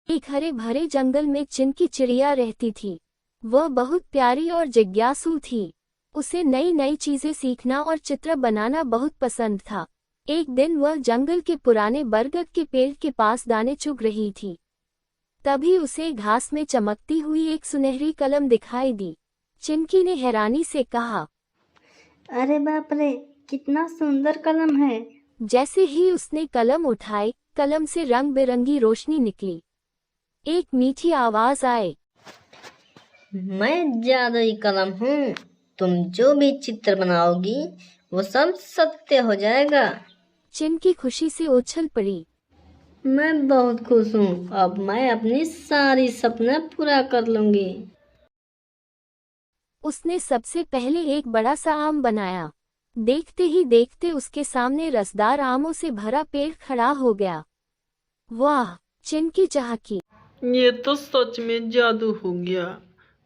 एक हरे भरे जंगल में चिनकी चिड़िया रहती थी। वह बहुत प्यारी और जिज्ञासु थी। उसे नई नई चीजें सीखना और चित्र बनाना बहुत पसंद था। एक दिन वह जंगल के पुराने बरगद के पेड़ के पास दाने चुग रही थी। तभी उसे घास में चमकती हुई एक सुनहरी कलम दिखाई दी। चिनकी ने हैरानी से कहा, अरे बाप रे, कितना सुंदर कलम है। जैसे ही उसने कलम उठाई, कलम से रंग बिरंगी रोशनी निकली। एक मीठी आवाज आई, मैं जादुई कलम हूँ। तुम जो भी चित्र बनाओगी वो सब सत्य हो जाएगा। चिनकी खुशी से उछल पड़ी। मैं बहुत खुश हूँ। अब मैं अपनी सारी सपना पूरा कर लूंगी। उसने सबसे पहले एक बड़ा सा आम बनाया। देखते ही देखते उसके सामने रसदार आमों से भरा पेड़ खड़ा हो गया। वाह! चिनकी चहकी। ये तो सच में जादू हो गया।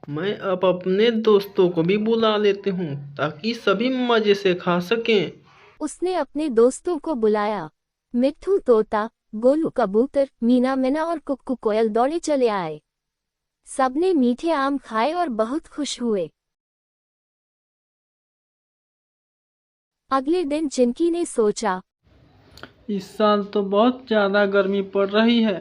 मैं अब अपने दोस्तों को भी बुला लेती हूँ ताकि सभी मजे से खा सकें। उसने अपने दोस्तों को बुलाया। मिट्ठू तोता, गोलू कबूतर, मीना मैना और कुक्कू कोयल दौड़े चले आए। सबने मीठे आम खाए और बहुत खुश हुए। अगले दिन चिनकी ने सोचा, इस साल तो बहुत ज़्यादा गर्मी पड़ रही है।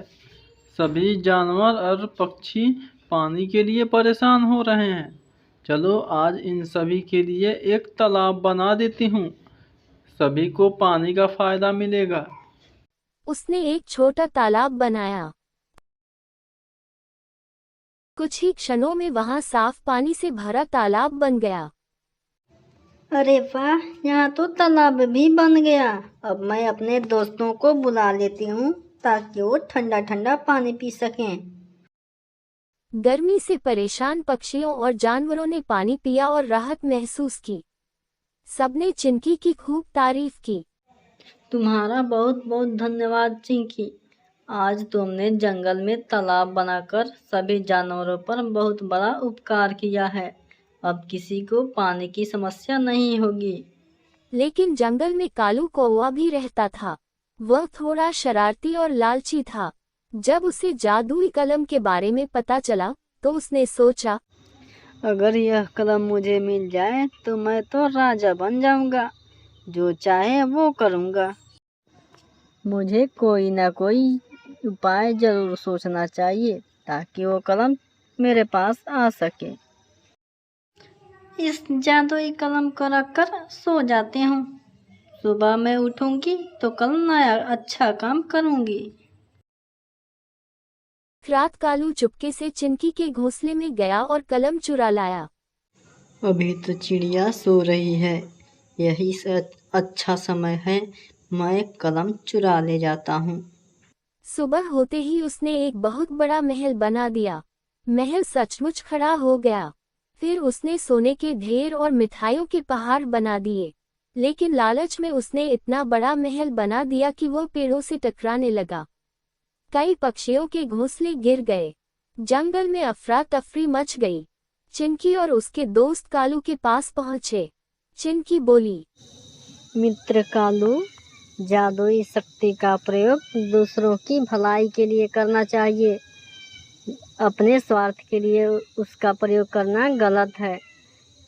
सभी जानवर और पक्षी पानी के लिए परेशान हो रहे हैं। चलो आज इन सभी के लिए एक तालाब बना देती हूँ। सभी को पानी का फायदा मिलेगा। उसने एक छोटा तालाब बनाया। कुछ ही क्षणों में वहां साफ पानी से भरा तालाब बन गया। अरे वाह, यहाँ तो तालाब भी बन गया। अब मैं अपने दोस्तों को बुला लेती हूँ ताकि वो ठंडा ठंडा पानी पी सकें। गर्मी से परेशान पक्षियों और जानवरों ने पानी पिया और राहत महसूस की। सबने चिनकी की खूब तारीफ की। तुम्हारा बहुत बहुत धन्यवाद चिंकी। आज तुमने जंगल में तालाब बनाकर सभी जानवरों पर बहुत बड़ा उपकार किया है। अब किसी को पानी की समस्या नहीं होगी। लेकिन जंगल में कालू कौवा भी रहता था। वह थोड़ा शरारती और लालची था। जब उसे जादुई कलम के बारे में पता चला तो उसने सोचा, अगर यह कलम मुझे मिल जाए तो मैं तो राजा बन जाऊंगा। जो चाहे वो करूंगा। मुझे कोई ना कोई उपाय जरूर सोचना चाहिए ताकि वो कलम मेरे पास आ सके। इस जादुई कलम को रखकर सो जाती हूँ। सुबह मैं उठूंगी तो कल नया अच्छा काम करूंगी। रात कालू चुपके से चिनकी के घोंसले में गया और कलम चुरा लाया। अभी तो चिड़िया सो रही है। यही अच्छा समय है। मैं कलम चुरा ले जाता हूँ। सुबह होते ही उसने एक बहुत बड़ा महल बना दिया। महल सचमुच खड़ा हो गया। फिर उसने सोने के ढेर और मिठाइयों के पहाड़ बना दिए। लेकिन लालच में उसने इतना बड़ा महल बना दिया कि वह पेड़ों से टकराने लगा। कई पक्षियों के घोंसले गिर गए। जंगल में अफरा तफरी मच गई। चिनकी और उसके दोस्त कालू के पास पहुंचे। चिनकी बोली, मित्र कालू, जादुई शक्ति का प्रयोग दूसरों की भलाई के लिए करना चाहिए। अपने स्वार्थ के लिए उसका प्रयोग करना गलत है।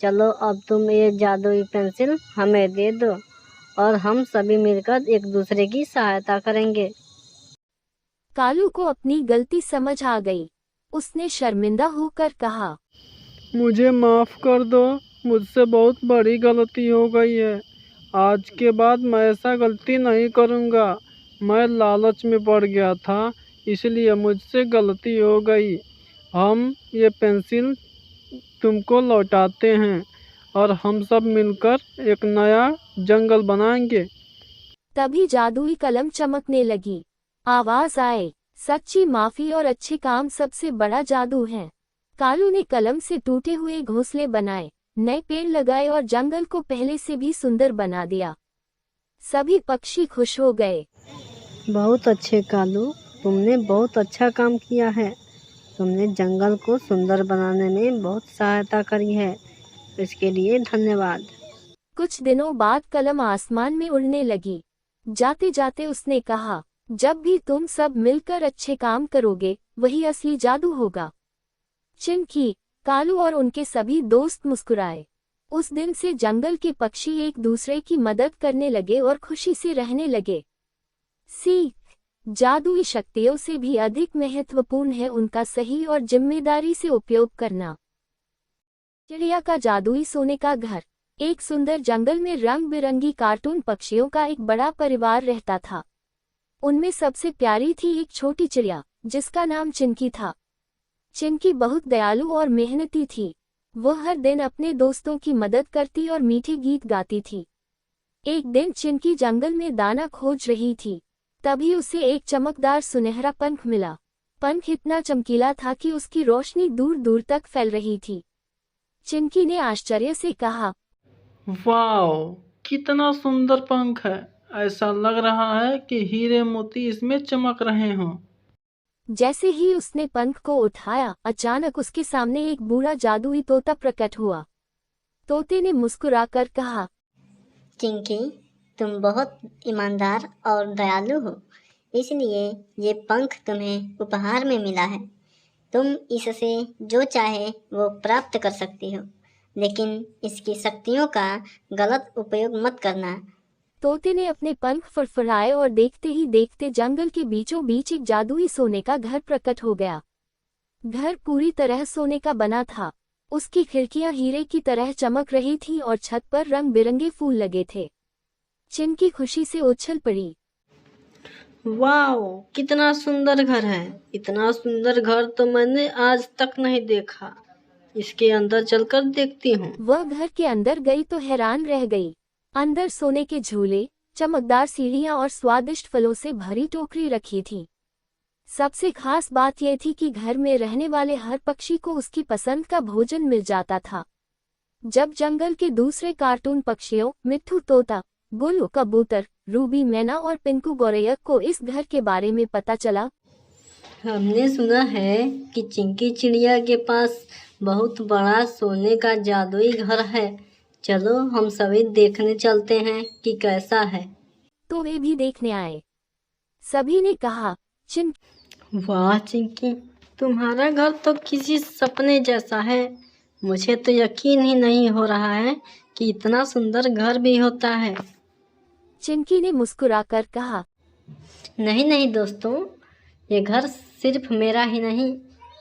चलो अब तुम ये जादुई पेंसिल हमें दे दो और हम सभी मिलकर एक दूसरे की सहायता करेंगे। कालू को अपनी गलती समझ आ गई। उसने शर्मिंदा होकर कहा, मुझे माफ़ कर दो। मुझसे बहुत बड़ी गलती हो गई है। आज के बाद मैं ऐसा गलती नहीं करूँगा। मैं लालच में पड़ गया था, इसलिए मुझसे गलती हो गई। हम ये पेंसिल तुमको लौटाते हैं और हम सब मिलकर एक नया जंगल बनाएंगे। तभी जादुई कलम चमकने लगी। आवाज आए, सच्ची माफी और अच्छे काम सबसे बड़ा जादू है। कालू ने कलम से टूटे हुए घोंसले बनाए, नए पेड़ लगाए और जंगल को पहले से भी सुंदर बना दिया। सभी पक्षी खुश हो गए। बहुत अच्छे कालू, तुमने बहुत अच्छा काम किया है। तुमने जंगल को सुंदर बनाने में बहुत सहायता करी है। इसके लिए धन्यवाद। कुछ दिनों बाद कलम आसमान में उड़ने लगी। जाते जाते उसने कहा, जब भी तुम सब मिलकर अच्छे काम करोगे वही असली जादू होगा। चिंकी, कालू और उनके सभी दोस्त मुस्कुराए। उस दिन से जंगल के पक्षी एक दूसरे की मदद करने लगे और खुशी से रहने लगे। सीख, जादुई शक्तियों से भी अधिक महत्वपूर्ण है उनका सही और जिम्मेदारी से उपयोग करना। चिड़िया का जादुई सोने का घर। एक सुंदर जंगल में रंग बिरंगी कार्टून पक्षियों का एक बड़ा परिवार रहता था। उनमें सबसे प्यारी थी एक छोटी चिड़िया जिसका नाम चिंकी था। चिंकी बहुत दयालु और मेहनती थी। वह हर दिन अपने दोस्तों की मदद करती और मीठे गीत गाती थी। एक दिन चिंकी जंगल में दाना खोज रही थी, तभी उसे एक चमकदार सुनहरा पंख मिला। पंख इतना चमकीला था कि उसकी रोशनी दूर दूर तक फैल रही थी। चिंकी ने आश्चर्य से कहा, वाओ, कितना सुंदर पंख है। ऐसा लग रहा है कि हीरे मोती इसमें चमक रहे हों। जैसे ही उसने पंख को उठाया, अचानक उसके सामने एक बूढ़ा जादुई तोता प्रकट हुआ। तोते ने मुस्कुराकर कहा, चिंकी, तुम बहुत ईमानदार और दयालु हो, इसलिए ये पंख तुम्हें उपहार में मिला है। तुम इससे जो चाहे वो प्राप्त कर सकती हो, लेकिन इसकी शक्तियों का गलत उपयोग मत करना। तोते ने अपने पंख फड़फड़ाए और देखते ही देखते जंगल के बीचों बीच एक जादुई सोने का घर प्रकट हो गया। घर पूरी तरह सोने का बना था। उसकी खिड़कियां हीरे की तरह चमक रही थीं और छत पर रंग बिरंगे फूल लगे थे। चिंकी खुशी से उछल पड़ी। वाओ, कितना सुंदर घर है। इतना सुंदर घर तो मैंने आज तक नहीं देखा। इसके अंदर चलकर देखती हूँ। वह घर के अंदर गई तो हैरान रह गई। अंदर सोने के झूले, चमकदार सीढ़ियां और स्वादिष्ट फलों से भरी टोकरी रखी थी। सबसे खास बात यह थी कि घर में रहने वाले हर पक्षी को उसकी पसंद का भोजन मिल जाता था। जब जंगल के दूसरे कार्टून पक्षियों मिट्ठू तोता, गुल्लू कबूतर, रूबी मैना और पिंकू गौरैया को इस घर के बारे में पता चला, हमने सुना है कि चिंकी चिड़िया के पास बहुत बड़ा सोने का जादुई घर है। चलो हम सभी देखने चलते हैं कि कैसा है। तो वे भी देखने आए। सभी ने कहा, वाह चिंकी, तुम्हारा घर तो किसी सपने जैसा है। मुझे तो यकीन ही नहीं हो रहा है कि इतना सुंदर घर भी होता है। चिंकी ने मुस्कुराकर कहा, नहीं नहीं दोस्तों, ये घर सिर्फ मेरा ही नहीं,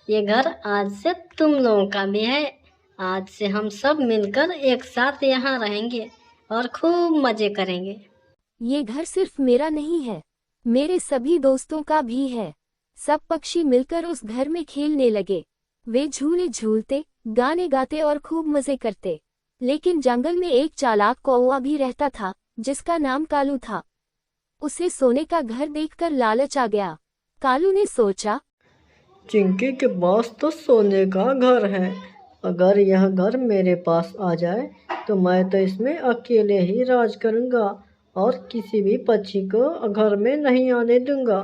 ये घर आज से तुम लोगों का भी है। आज से हम सब मिलकर एक साथ यहाँ रहेंगे और खूब मजे करेंगे। ये घर सिर्फ मेरा नहीं है, मेरे सभी दोस्तों का भी है। सब पक्षी मिलकर उस घर में खेलने लगे। वे झूले झूलते, गाने गाते और खूब मजे करते। लेकिन जंगल में एक चालाक कौवा भी रहता था जिसका नाम कालू था। उसे सोने का घर देखकर लालच आ गया। कालू ने सोचा, चिंकी के पास तो सोने का घर है। अगर यह घर मेरे पास आ जाए तो मैं तो इसमें अकेले ही राज करूँगा और किसी भी पक्षी को घर में नहीं आने दूँगा।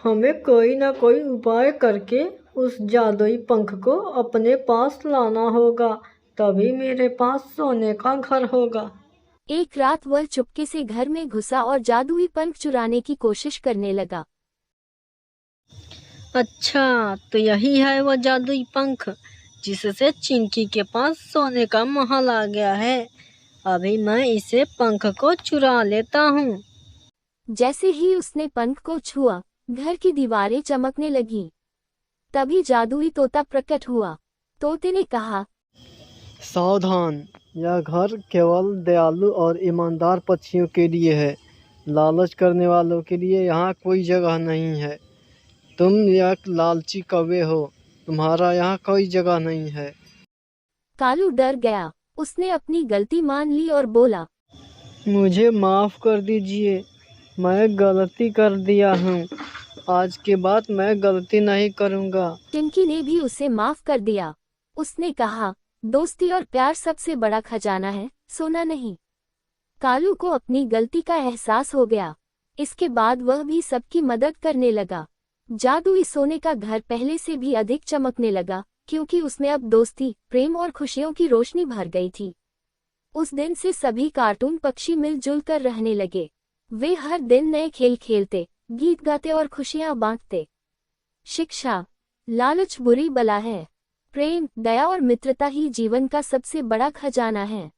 हमें कोई ना कोई उपाय करके उस जादुई पंख को अपने पास लाना होगा, तभी मेरे पास सोने का घर होगा। एक रात वह चुपके से घर में घुसा और जादुई पंख चुराने की कोशिश करने लगा। अच्छा, तो यही है वह जादुई पंख जिससे चिंकी के पास सोने का महल आ गया है। अभी मैं इसे पंख को चुरा लेता हूँ। जैसे ही उसने पंख को छुआ, घर की दीवारें चमकने लगीं। तभी जादुई तोता प्रकट हुआ। तोते ने कहा, सावधान, यह घर केवल दयालु और ईमानदार पक्षियों के लिए है। लालच करने वालों के लिए यहाँ कोई जगह नहीं है। तुम एक लालची कौवे हो, तुम्हारा यहाँ कोई जगह नहीं है। कालू डर गया। उसने अपनी गलती मान ली और बोला, मुझे माफ़ कर दीजिए, मैं गलती कर दिया हूँ। आज के बाद मैं गलती नहीं करूँगा। चिंकी ने भी उसे माफ कर दिया। उसने कहा, दोस्ती और प्यार सबसे बड़ा खजाना है, सोना नहीं। कालू को अपनी गलती का एहसास हो गया। इसके बाद वह भी सबकी मदद करने लगा। जादुई सोने का घर पहले से भी अधिक चमकने लगा, क्योंकि उसमें अब दोस्ती, प्रेम और खुशियों की रोशनी भर गई थी। उस दिन से सभी कार्टून पक्षी मिलजुल कर रहने लगे। वे हर दिन नए खेल खेलते, गीत गाते और खुशियां बांटते। शिक्षा। लालच बुरी बला है। प्रेम, दया और मित्रता ही जीवन का सबसे बड़ा खजाना है।